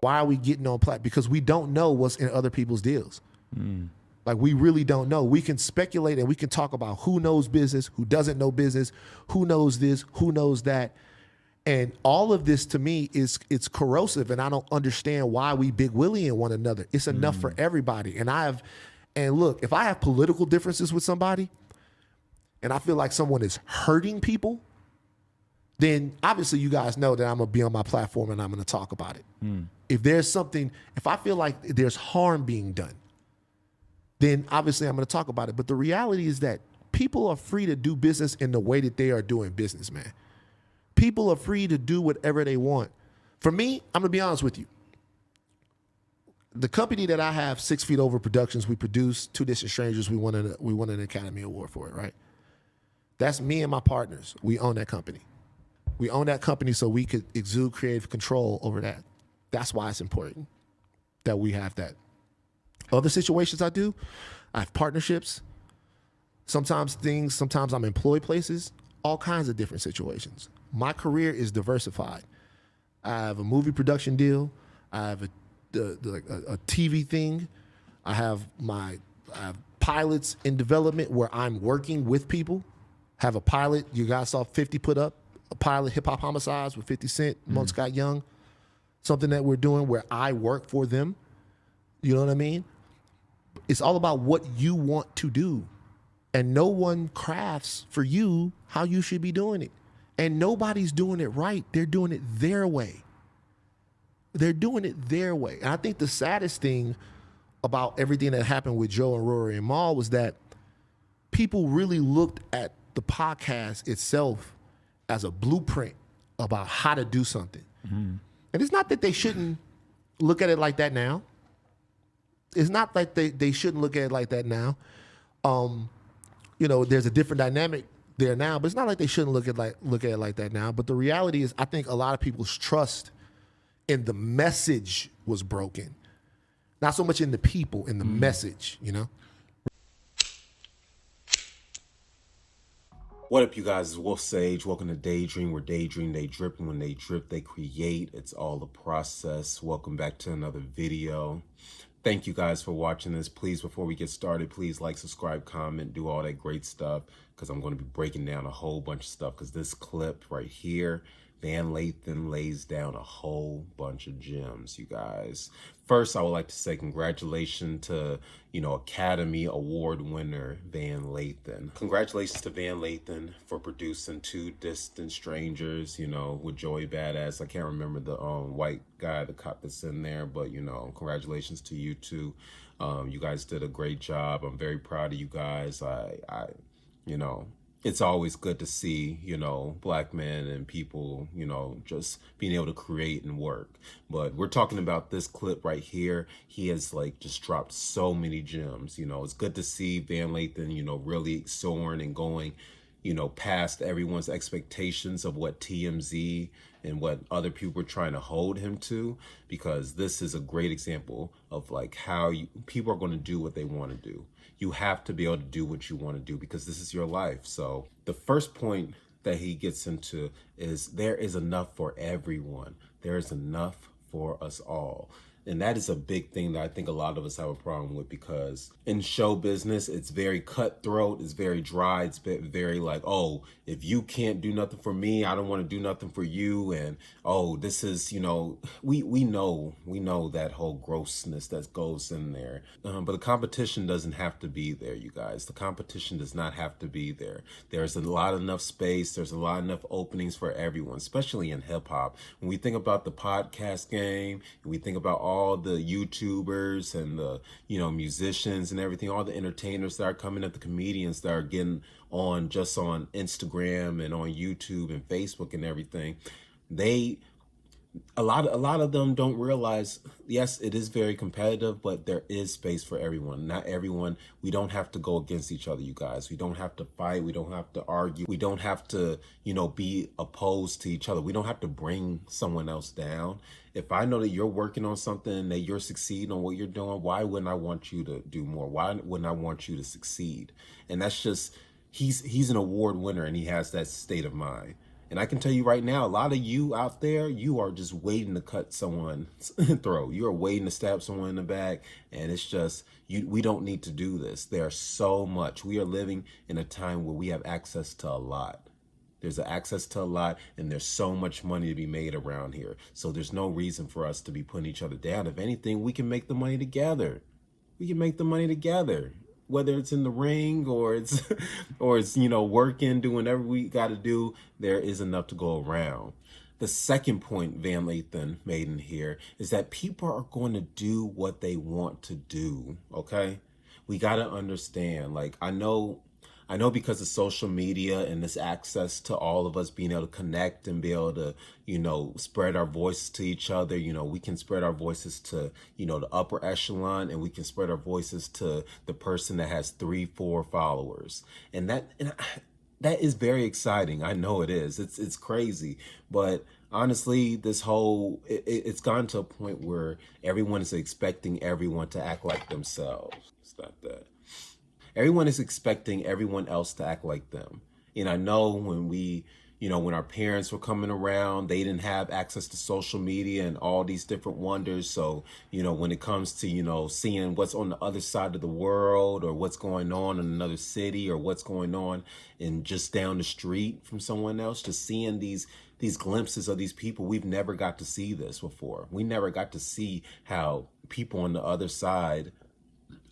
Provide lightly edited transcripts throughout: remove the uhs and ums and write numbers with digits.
Why are we getting on platform? Because we don't know what's in other people's deals. Like, we really don't know. We can speculate and we can talk about who knows business, who doesn't know business, who knows this, who knows that. And all of this to me it's corrosive, and I don't understand why we big willying one another. It's enough for everybody. And look, if I have political differences with somebody and I feel like someone is hurting people, then obviously you guys know that I'm gonna be on my platform and I'm gonna talk about it. If there's something, if I feel like there's harm being done, then obviously I'm gonna talk about it. But the reality is that people are free to do business in the way that they are doing business, man. People are free to do whatever they want. For me, I'm gonna be honest with you. The company that I have, 6 Feet Over Productions, we produce Two Distant Strangers. We won an Academy Award for it, right? That's me and my partners. We own that company. We own that company so we could exude creative control over that. That's why it's important that we have that. Other situations I have partnerships. Sometimes I'm employed places, all kinds of different situations. My career is diversified. I have a movie production deal. I have a TV thing. I have pilots in development where I'm working with people. Have a pilot, you guys saw 50 put up, a pilot, Hip Hop Homicides with 50 Cent, Monk Scott Young. Something that we're doing where I work for them. You know what I mean? It's all about what you want to do. And no one crafts for you how you should be doing it. And nobody's doing it right. They're doing it their way. They're doing it their way. And I think the saddest thing about everything that happened with Joe and Rory and Mal was that people really looked at the podcast itself as a blueprint about how to do something. And it's not that they shouldn't look at it like that now. It's not like they shouldn't look at it like that now. There's a different dynamic there now, but it's not like they shouldn't look at it like that now. But the reality is, I think a lot of people's trust in the message was broken. Not so much in the people, in the message, you know? What up, you guys? It's Wolf Sage. Welcome to Deydrm, where they drip, and when they drip, they create. It's all a process. Welcome back to another video. Thank you guys for watching this. Please, before we get started, please like, subscribe, comment, do all that great stuff, because I'm going to be breaking down a whole bunch of stuff, because this clip right here, Van Lathan lays down a whole bunch of gems, you guys. First, I would like to say congratulations to, Academy Award winner Van Lathan. Congratulations to Van Lathan for producing Two Distant Strangers, with Joey Badass. I can't remember the white guy, the cop that's in there, but, congratulations to you two. You guys did a great job. I'm very proud of you guys. It's always good to see, black men and people, just being able to create and work. But we're talking about this clip right here. He has just dropped so many gems. It's good to see Van Lathan, really soaring and going, past everyone's expectations of what TMZ and what other people were trying to hold him to, because this is a great example of how people are going to do what they want to do. You have to be able to do what you want to do, because this is your life. So the first point that he gets into is there is enough for everyone. There is enough for us all. And that is a big thing that I think a lot of us have a problem with, because in show business, it's very cutthroat, it's very dry, it's very oh, if you can't do nothing for me, I don't want to do nothing for you. And this is, we know that whole grossness that goes in there. But the competition doesn't have to be there, you guys. The competition does not have to be there. There's a lot enough space. There's a lot enough openings for everyone, especially in hip hop. When we think about the podcast game, and we think about all the YouTubers and the, musicians and everything, all the entertainers that are coming up, the comedians that are getting on just on Instagram and on YouTube and Facebook and everything, a lot of them don't realize, yes, it is very competitive, but there is space for everyone. Not everyone, we don't have to go against each other, you guys. We don't have to fight. We don't have to argue. We don't have to, be opposed to each other. We don't have to bring someone else down. If I know that you're working on something and that you're succeeding on what you're doing, why wouldn't I want you to do more? Why wouldn't I want you to succeed? And that's just, he's an award winner, and he has that state of mind. And I can tell you right now, a lot of you out there, you are just waiting to cut someone's throat. You are waiting to stab someone in the back. And it's just, we don't need to do this. There's so much. We are living in a time where we have access to a lot. There's access to a lot, and there's so much money to be made around here. So there's no reason for us to be putting each other down. If anything, we can make the money together. We can make the money together. Whether it's in the ring or it's working, doing whatever we got to do, there is enough to go around. The second point Van Lathan made in here is that people are going to do what they want to do. Okay, we got to understand. Like, I know because of social media and this access to all of us being able to connect and be able to, spread our voices to each other. We can spread our voices to, the upper echelon, and we can spread our voices to the person that has 3-4 followers. And that is very exciting. I know it is. It's crazy. But honestly, this whole, it's gotten to a point where everyone is expecting everyone to act like themselves. Stop that. Everyone is expecting everyone else to act like them. And I know when our parents were coming around, they didn't have access to social media and all these different wonders. So, when it comes to, seeing what's on the other side of the world, or what's going on in another city, or what's going on in just down the street from someone else, just seeing these glimpses of these people, we've never got to see this before. We never got to see how people on the other side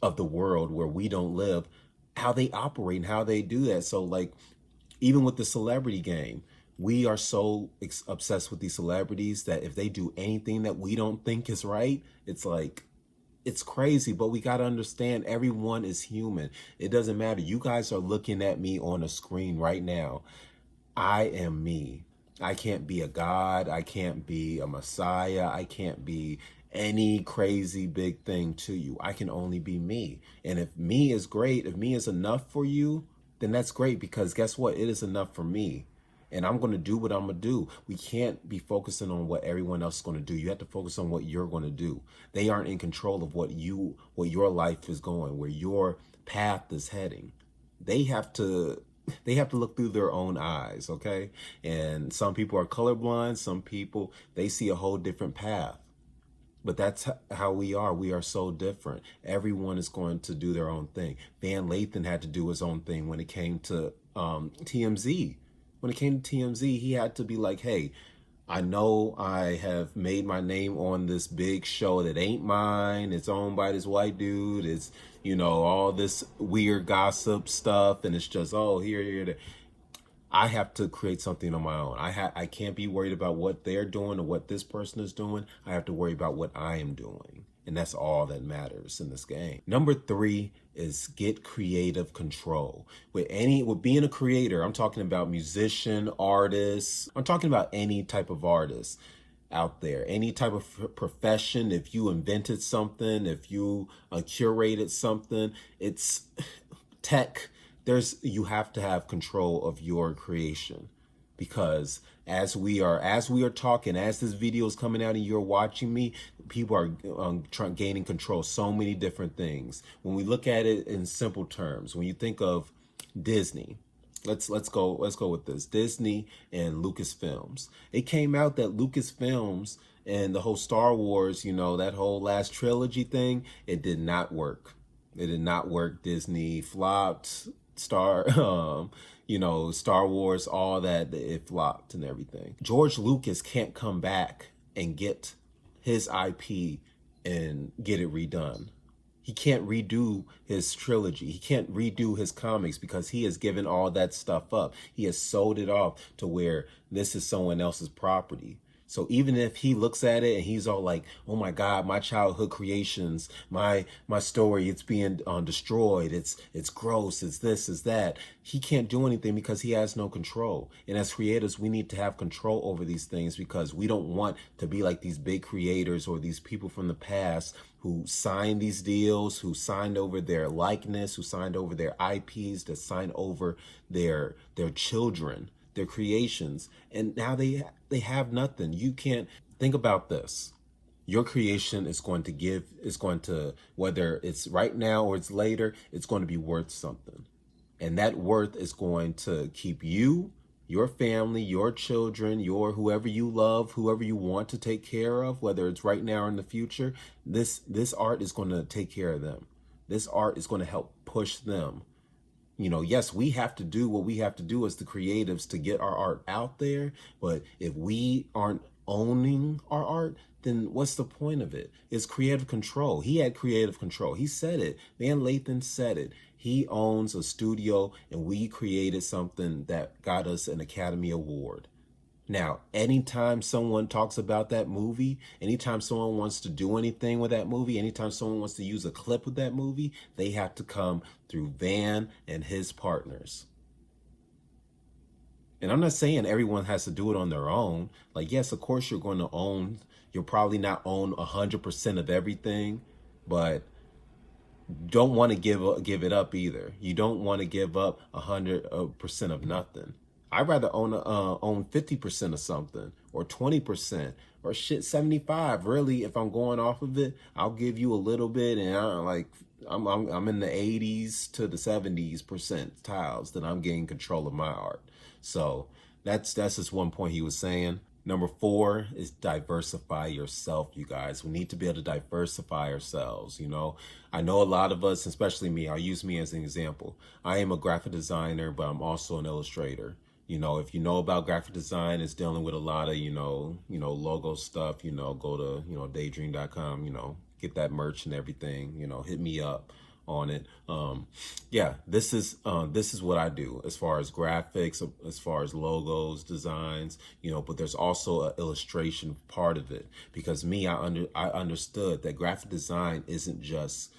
of the world where we don't live, how they operate and how they do that. So, like, even with the celebrity game, we are so obsessed with these celebrities that if they do anything that we don't think is right, it's like, it's crazy. But we got to understand, everyone is human. It doesn't matter. You guys are looking at me on a screen right now. I am me. I can't be a god. I can't be a messiah. I can't be any crazy big thing to you. I can only be me. And if me is great, if me is enough for you, then that's great, because guess what? It is enough for me. And I'm going to do what I'm going to do. We can't be focusing on what everyone else is going to do. You have to focus on what you're going to do. They aren't in control of what your life is going, where your path is heading. They have to look through their own eyes, okay? And some people are colorblind. Some people, they see a whole different path. But that's how we are. We are so different. Everyone is going to do their own thing. Van Lathan had to do his own thing when it came to TMZ. When it came to TMZ, he had to be like, hey, I know I have made my name on this big show that ain't mine. It's owned by this white dude. It's, all this weird gossip stuff. And it's just, oh, here, there. I have to create something on my own. I can't be worried about what they're doing or what this person is doing. I have to worry about what I am doing. And that's all that matters in this game. Number 3 is get creative control. With being a creator, I'm talking about musician, artists. I'm talking about any type of artist out there, any type of profession. If you invented something, if you curated something, it's tech. You have to have control of your creation, because as we are talking, as this video is coming out and you're watching me, people are gaining control. So many different things. When we look at it in simple terms, when you think of Disney, let's go with this. Disney and Lucasfilms. It came out that Lucasfilms and the whole Star Wars, that whole last trilogy thing, it did not work. It did not work. Disney flopped. Star Wars, all that, it flopped and everything. George Lucas can't come back and get his IP and get it redone. He can't redo his trilogy. He can't redo his comics because he has given all that stuff up. He has sold it off to where this is someone else's property. So even if he looks at it and he's all like, oh my God, my childhood creations, my story, it's being destroyed. It's gross. It's this, it's that. He can't do anything because he has no control. And as creators, we need to have control over these things, because we don't want to be like these big creators or these people from the past who signed these deals, who signed over their likeness, who signed over their IPs, that signed over their children, their creations, and now they have nothing. You can't think about this. Your creation is going to, whether it's right now or it's later, it's going to be worth something. And that worth is going to keep you your family, your children, your whoever you love, whoever you want to take care of, whether it's right now or in the future, this art is going to take care of them. This art is going to help push them. You know, yes, we have to do what we have to do as the creatives to get our art out there. But if we aren't owning our art, then what's the point of it? It's creative control. He had creative control. He said it. Man, Lathan said it. He owns a studio, and we created something that got us an Academy Award. Now, anytime someone talks about that movie, anytime someone wants to do anything with that movie, anytime someone wants to use a clip with that movie, they have to come through Van and his partners. And I'm not saying everyone has to do it on their own. Like, yes, of course you'll probably not own 100% of everything, but don't want to give it up either. You don't want to give up 100% of nothing. I'd rather own 50% of something, or 20%, or shit 75. Really, if I'm going off of it, I'll give you a little bit, and I'm in the 80s to the 70s percentiles that I'm getting control of my art. So that's just one point he was saying. Number 4 is diversify yourself, you guys. We need to be able to diversify ourselves, you know. I know a lot of us, especially me, I'll use me as an example. I am a graphic designer, but I'm also an illustrator. You know, if you know about graphic design, it's dealing with a lot of, logo stuff, go to, Deydrm.com, get that merch and everything, hit me up on it. Yeah, this is what I do as far as graphics, as far as logos, designs, but there's also an illustration part of it, because I understood that graphic design isn't just,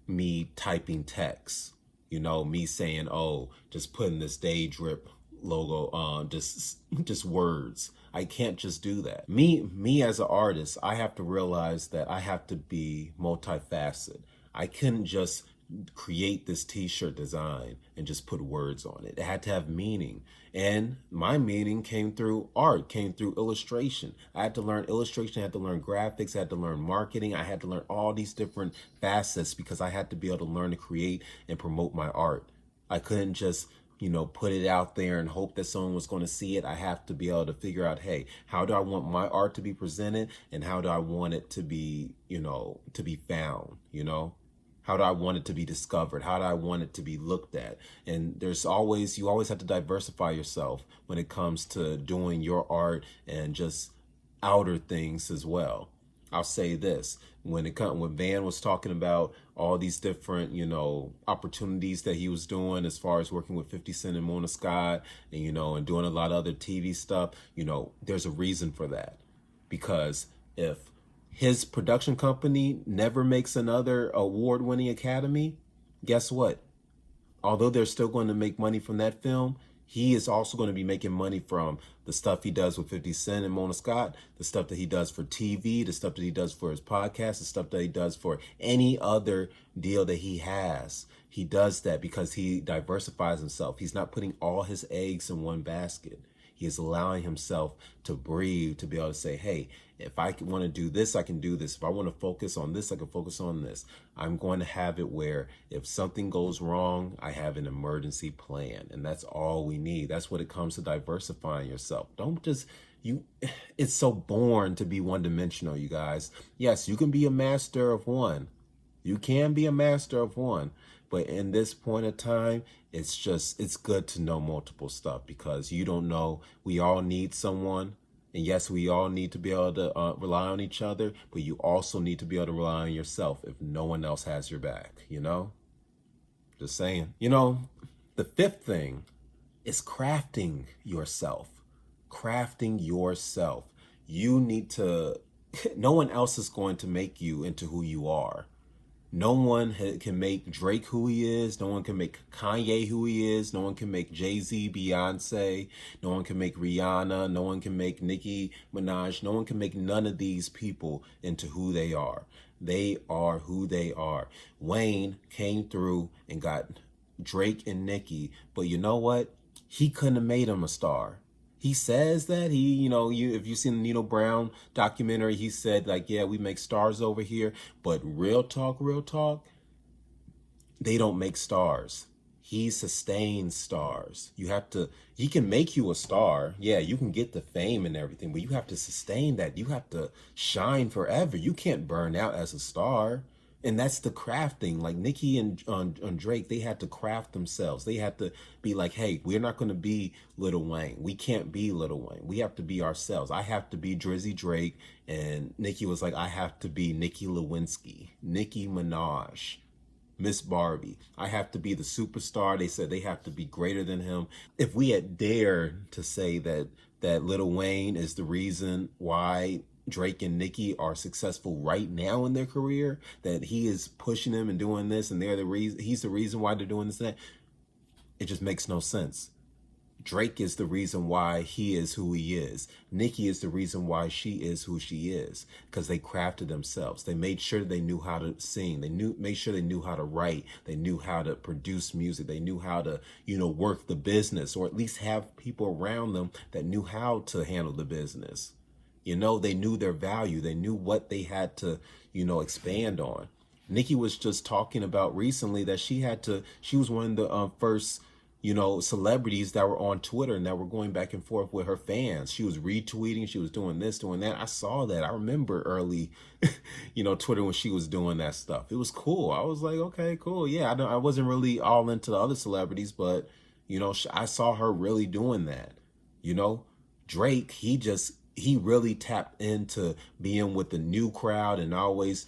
me typing text. Me saying, oh, just putting this Deydrp logo on, just words. I can't just do that. Me as an artist, I have to realize that I have to be multifaceted. I couldn't just create this t-shirt design and just put words on it. It had to have meaning. And my meaning came through art, came through illustration. I had to learn illustration, I had to learn graphics, I had to learn marketing, I had to learn all these different facets, because I had to be able to learn to create and promote my art. I couldn't just, put it out there and hope that someone was going to see it. I have to be able to figure out, hey, how do I want my art to be presented, and how do I want it to be, to be found, How do I want it to be discovered? How do I want it to be looked at? And you always have to diversify yourself when it comes to doing your art and just outer things as well. I'll say this, when Van was talking about all these different, opportunities that he was doing as far as working with 50 Cent and Mona Scott, and, and doing a lot of other TV stuff, there's a reason for that. Because if his production company never makes another award-winning Academy, guess what? Although they're still going to make money from that film, he is also going to be making money from the stuff he does with 50 Cent and Mona Scott, the stuff that he does for TV, the stuff that he does for his podcast, the stuff that he does for any other deal that he has. He does that because he diversifies himself. He's not putting all his eggs in one basket. He is allowing himself to breathe, to be able to say, hey, if I want to do this, I can do this. If I want to focus on this, I can focus on this. I'm going to have it where if something goes wrong, I have an emergency plan. And that's all we need. That's what it comes to diversifying yourself. It's so boring to be one-dimensional, you guys. Yes, you can be a master of one. You can be a master of one. But in this point of time, it's good to know multiple stuff, because you don't know. We all need someone. And yes, we all need to be able to rely on each other, but you also need to be able to rely on yourself if no one else has your back, Just saying. The 5th thing is crafting yourself. Crafting yourself. You need to, no one else is going to make you into who you are. No one can make Drake who he is. No one can make Kanye who he is. No one can make Jay-Z, Beyonce. No one can make Rihanna. No one can make Nicki Minaj. No one can make none of these people into who they are. They are who they are. Wayne came through and got Drake and Nicki, but you know what? He couldn't have made him a star. He says that if you've seen the Nino Brown documentary, he said, like, yeah, we make stars over here. But real talk, they don't make stars. he sustains stars. He can make you a star. Yeah, you can get the fame and everything, but you have to sustain that. You have to shine forever. You can't burn out as a star. And that's the crafting. Like Nicki and Drake, they had to craft themselves. They had to be like, hey, we're not going to be Lil Wayne. We can't be Lil Wayne. We have to be ourselves. I have to be Drizzy Drake. And Nicki was like, I have to be Nicki Lewinsky, Nicki Minaj, Miss Barbie. I have to be the superstar. They said they have to be greater than him. If we had dared to say that Lil Wayne is the reason why Drake and Nicki are successful right now in their career, that he is pushing them and doing this, and he's the reason why they're doing this and that, it just makes no sense. Drake is the reason why he is who he is. Nicki is the reason why she is who she is, because they crafted themselves. They made sure they knew how to sing. Made sure they knew how to write. They knew how to produce music. They knew how to, work the business, or at least have people around them that knew how to handle the business. They knew their value. They knew what they had to, expand on. Nicki was just talking about recently that she was one of the first, celebrities that were on Twitter and that were going back and forth with her fans. She was retweeting. She was doing this, doing that. I saw that. I remember early, Twitter when she was doing that stuff. It was cool. I was like, okay, cool. Yeah, I wasn't really all into the other celebrities, but, I saw her really doing that. Drake, he really tapped into being with the new crowd and always,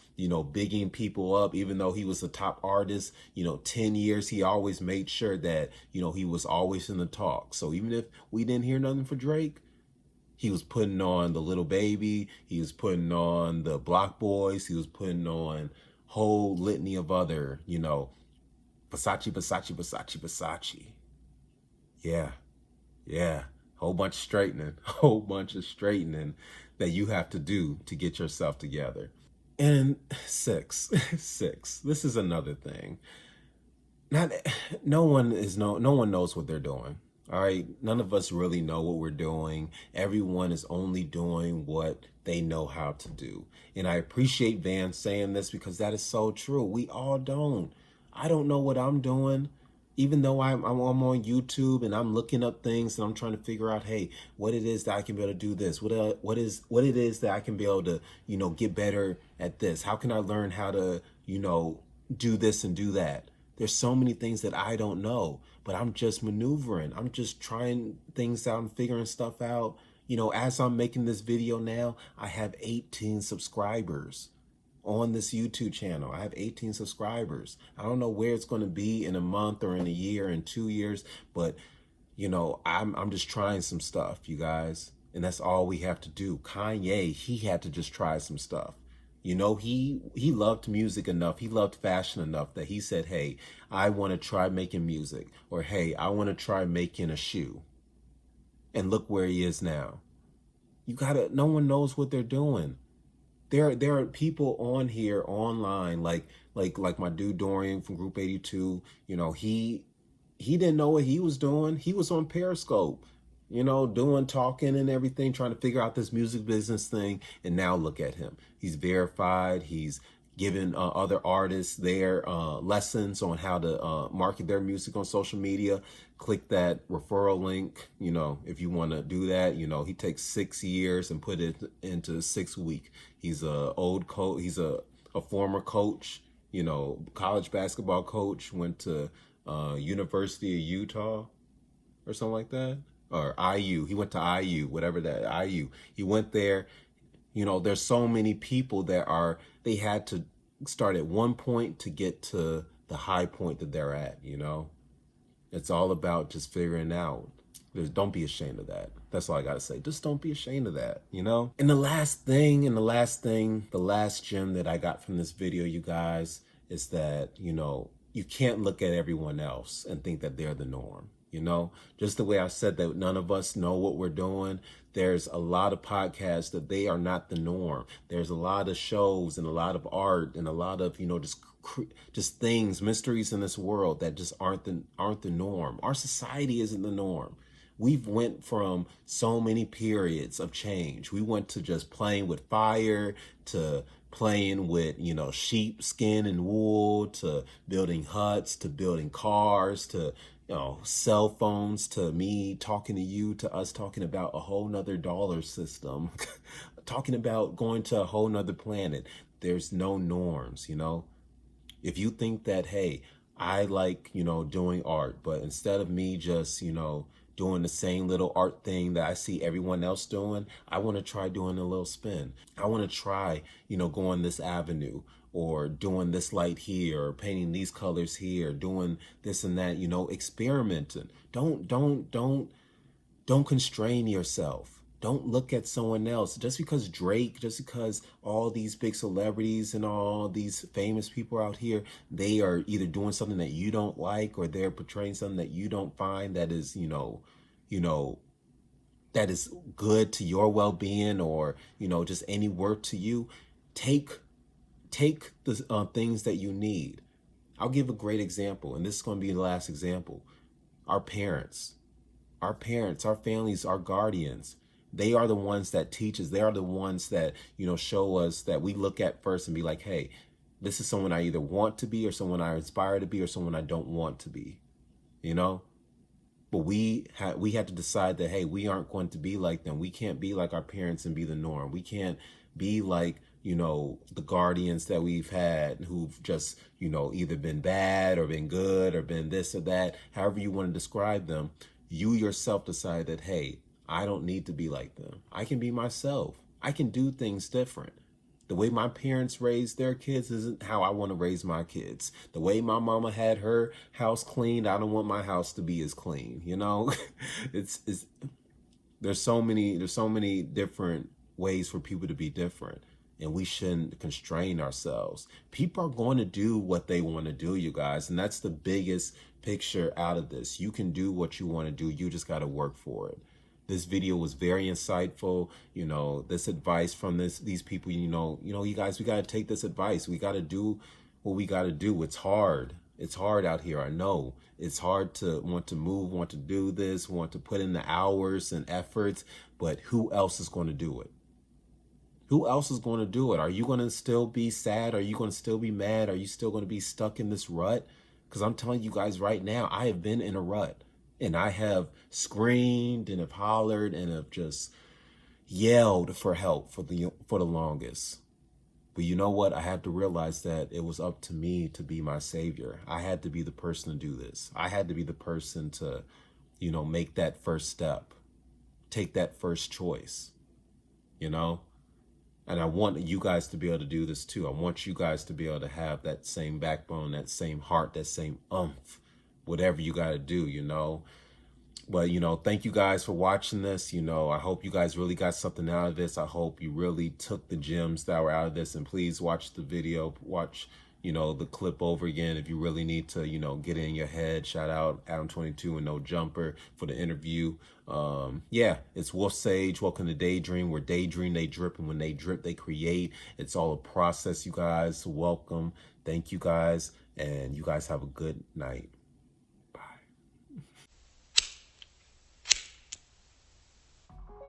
bigging people up, even though he was a top artist, 10 years, he always made sure that, he was always in the talk. So even if we didn't hear nothing for Drake, he was putting on the Little Baby, he was putting on the Block Boys, he was putting on whole litany of other, Versace. Yeah. Whole bunch of straightening that you have to do to get yourself together. And six, this is another thing. No one knows what they're doing. All right. None of us really know what we're doing. Everyone is only doing what they know how to do. And I appreciate Van saying this, because that is so true. We all don't. I don't know what I'm doing. Even though I'm on YouTube and I'm looking up things and I'm trying to figure out, hey, what it is that I can be able to do this, what it is that I can be able to, get better at this. How can I learn how to, do this and do that? There's so many things that I don't know, but I'm just maneuvering. I'm just trying things out and figuring stuff out. As I'm making this video now, I have 18 subscribers. On this YouTube channel, I have 18 subscribers. I don't know where it's going to be in a month or in a year, in 2 years, but I'm just trying some stuff, you guys, and that's all we have to do. Kanye, he had to just try some stuff. He loved music enough, he loved fashion enough that he said, hey, I want to try making music, or hey, I want to try making a shoe. And look where he is now. No one knows what they're doing. There are people on here online, like my dude Dorian from Group 82. He didn't know what he was doing. He was on Periscope, talking and everything, trying to figure out this music business thing. And now look at him. He's verified. He's giving other artists their lessons on how to market their music on social media. Click that referral link, if you want to do that. He takes 6 years and put it into 6 weeks. He's a old coach. He's a former coach, college basketball coach, went to University of Utah or something like that, or IU. He went to IU, whatever that, IU. He went there. There's so many people that they had to start at one point to get to the high point that they're at, It's all about just figuring out. Don't be ashamed of that. That's all I got to say. Just don't be ashamed of that, And the last gem that I got from this video, you guys, is that, you can't look at everyone else and think that they're the norm. Just the way I said that none of us know what we're doing. There's a lot of podcasts that they are not the norm. There's a lot of shows and a lot of art and a lot of, just things, mysteries in this world that just aren't the norm. Our society isn't the norm. We've went from so many periods of change. We went to just playing with fire, to playing with, sheep skin and wool, to building huts, to building cars, to, cell phones, to me talking to you, to us talking about a whole nother dollar system, talking about going to a whole nother planet. There's no norms, If you think that, hey, I like, doing art, but instead of me just, doing the same little art thing that I see everyone else doing, I want to try doing a little spin. I want to try, going this avenue, or doing this light here, or painting these colors here, doing this and that, experimenting. Don't constrain yourself. Don't look at someone else. Just because Drake, just because all these big celebrities and all these famous people out here, they are either doing something that you don't like, or they're portraying something that you don't find that is, that is good to your well-being, or, just any worth to you. Take the things that you need. I'll give a great example, and this is going to be the last example. Our parents, our families, our guardians. They are the ones that teach us. They are the ones that, show us, that we look at first and be like, hey, this is someone I either want to be, or someone I aspire to be, or someone I don't want to be, But we had to decide that, hey, we aren't going to be like them. We can't be like our parents and be the norm. We can't be like, the guardians that we've had who've just, either been bad or been good or been this or that, however you want to describe them. You yourself decide that, hey, I don't need to be like them. I can be myself. I can do things different. The way my parents raised their kids isn't how I want to raise my kids. The way my mama had her house cleaned, I don't want my house to be as clean. It's there's so many different ways for people to be different, and we shouldn't constrain ourselves. People are going to do what they want to do, you guys, and that's the biggest picture out of this. You can do what you want to do. You just got to work for it. This video was very insightful. This advice from these people, you guys, we got to take this advice. We got to do what we got to do. It's hard. It's hard out here. I know it's hard to want to move, want to do this, want to put in the hours and efforts, but who else is going to do it? Who else is going to do it? Are you going to still be sad? Are you going to still be mad? Are you still going to be stuck in this rut? Because I'm telling you guys right now, I have been in a rut. And I have screamed and have hollered and have just yelled for help for the longest. But you know what? I had to realize that it was up to me to be my savior. I had to be the person to do this. I had to be the person to, make that first step, take that first choice, And I want you guys to be able to do this too. I want you guys to be able to have that same backbone, that same heart, that same oomph. Whatever you got to do, But, thank you guys for watching this. I hope you guys really got something out of this. I hope you really took the gems that were out of this. And please watch the video, watch, the clip over again if you really need to, get in your head. Shout out Adam22 and No Jumper for the interview. Yeah, it's Wolf Sage. Welcome to Deydrm. Where daydream, they drip. And when they drip, they create. It's all a process, you guys. Welcome. Thank you guys. And you guys have a good night.